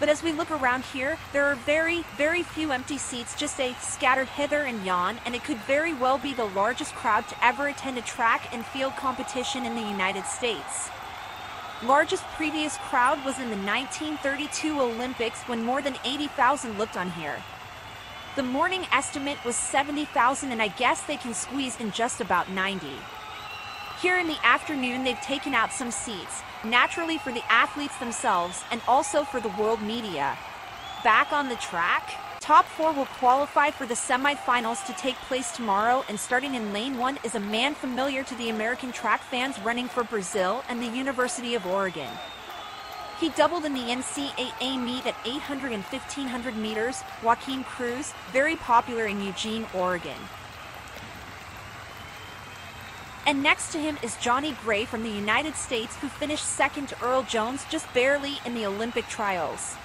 But as we look around here, there are very, very few empty seats, just scattered hither and yon, and it could very well be the largest crowd to ever attend a track and field competition in the United States. Largest previous crowd was in the 1932 Olympics when more than 80,000 looked on here. The morning estimate was 70,000, and I guess they can squeeze in just about 90. Here in the afternoon, they've taken out some seats, naturally for the athletes themselves and also for the world media. Back on the track, top 4 will qualify for the semifinals to take place tomorrow, and starting in lane 1 is a man familiar to the American track fans running for Brazil and the University of Oregon. He doubled in the NCAA meet at 800 and 1500 meters, Joaquim Cruz, very popular in Eugene, Oregon. And next to him is Johnny Gray from the United States, who finished second to Earl Jones just barely in the Olympic trials.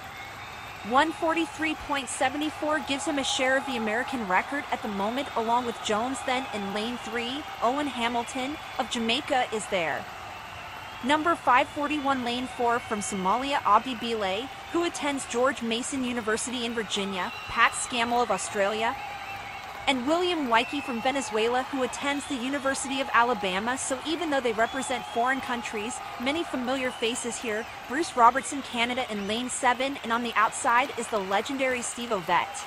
1:43.74 gives him a share of the American record at the moment, along with Jones. Then in lane 3, Owen Hamilton of Jamaica is there. Number 541 lane 4 from Somalia, Abde Bile, who attends George Mason University in Virginia, Pat Scammell of Australia, and William Wuycke from Venezuela, who attends the University of Alabama. So even though they represent foreign countries, many familiar faces here. Bruce Robertson, Canada, in lane 7, and on the outside is the legendary Steve Ovett.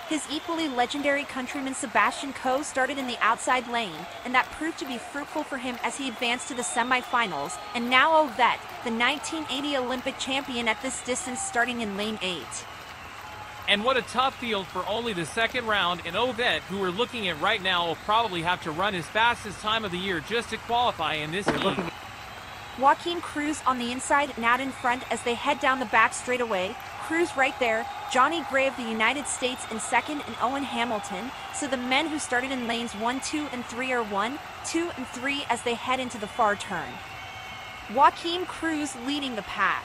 His equally legendary countryman Sebastian Coe started in the outside lane, and that proved to be fruitful for him as he advanced to the semifinals. And now Ovett, the 1980 Olympic champion at this distance, starting in lane 8. And what a tough field for only the second round, and Ovett, who we're looking at right now, will probably have to run his fastest time of the year just to qualify in this heat. Joaquim Cruz on the inside and out in front as they head down the back straightaway. Cruz right there, Johnny Gray of the United States in second, and Owen Hamilton. So the men who started in lanes 1, 2, and 3 are 1, 2, and 3 as they head into the far turn. Joaquim Cruz leading the pack.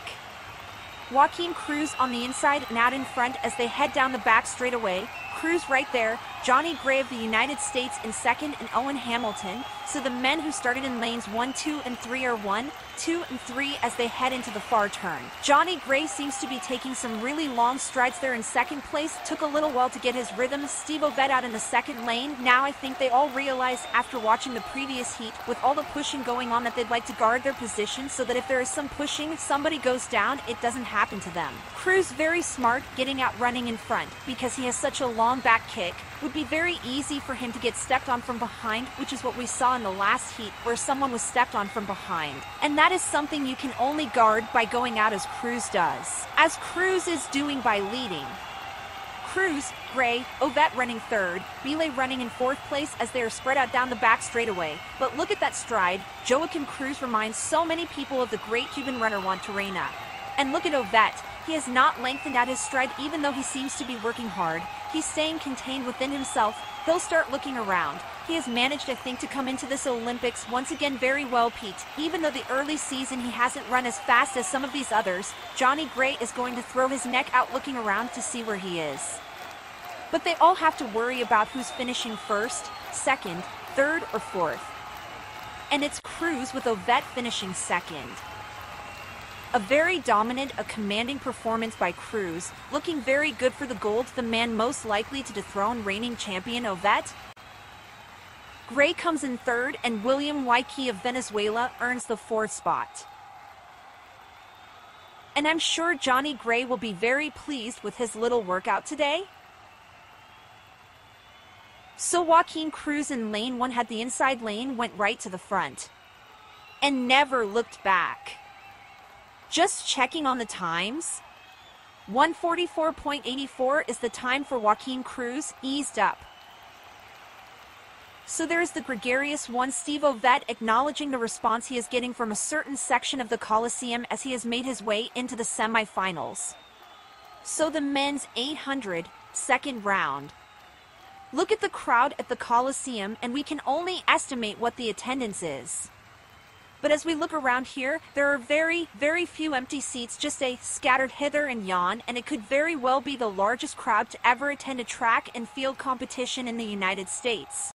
Joaquim Cruz on the inside and out in front as they head down the back straightaway. Cruz right there, Johnny Gray of the United States in second, and Owen Hamilton. So the men who started in lanes 1, 2, and 3 are 1, 2, and 3 as they head into the far turn. Johnny Gray seems to be taking some really long strides there in second place. Took a little while to get his rhythm. Steve Ovett out in the second lane. Now I think they all realize after watching the previous heat, with all the pushing going on, that they'd like to guard their position so that if there is some pushing, somebody goes down, it doesn't happen to them. Cruz very smart, getting out running in front because he has such a long back kick. Would be very easy for him to get stepped on from behind, which is what we saw in the last heat where someone was stepped on from behind. And that is something you can only guard by going out as Cruz does. As Cruz is doing by leading. Cruz, Gray, Ovett running third, Bile running in fourth place as they are spread out down the back straightaway. But look at that stride. Joaquim Cruz reminds so many people of the great Cuban runner Juan Terrena. And look at Ovett. He has not lengthened out his stride even though he seems to be working hard. He's staying contained within himself. He'll start looking around. He has managed, I think, to come into this Olympics once again very well, Pete. Even though the early season he hasn't run as fast as some of these others, Johnny Gray is going to throw his neck out looking around to see where he is. But they all have to worry about who's finishing first, second, third, or fourth. And it's Cruz with Ovett finishing second. A very dominant, a commanding performance by Cruz, looking very good for the gold, the man most likely to dethrone reigning champion Ovett. Gray comes in third, and William Wuycke of Venezuela earns the fourth spot. And I'm sure Johnny Gray will be very pleased with his little workout today. So Joaquim Cruz in lane 1 had the inside lane, went right to the front, and never looked back. Just checking on the times, 1:44.84 is the time for Joaquim Cruz, eased up. So there's the gregarious one, Steve Ovett, acknowledging the response he is getting from a certain section of the Coliseum as he has made his way into the semifinals. So the men's 800, second round. Look at the crowd at the Coliseum, and we can only estimate what the attendance is. But as we look around here, there are very, very few empty seats, just scattered hither and yon, and it could very well be the largest crowd to ever attend a track and field competition in the United States.